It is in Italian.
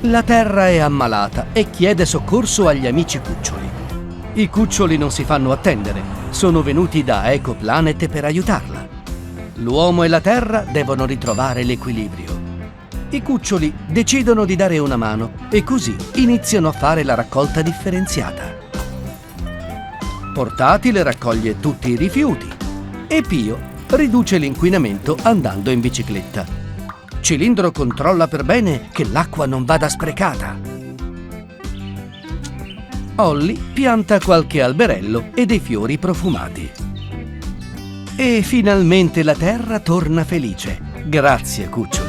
La terra è ammalata e chiede soccorso agli amici cuccioli. I cuccioli non si fanno attendere, sono venuti da Ecoplanet per aiutarla. L'uomo e la terra devono ritrovare l'equilibrio. I cuccioli decidono di dare una mano e così iniziano a fare la raccolta differenziata. Portatile raccoglie tutti i rifiuti e Pio riduce l'inquinamento andando in bicicletta. Cilindro controlla per bene che l'acqua non vada sprecata. Olli pianta qualche alberello e dei fiori profumati. E finalmente la terra torna felice. Grazie, cuccioli.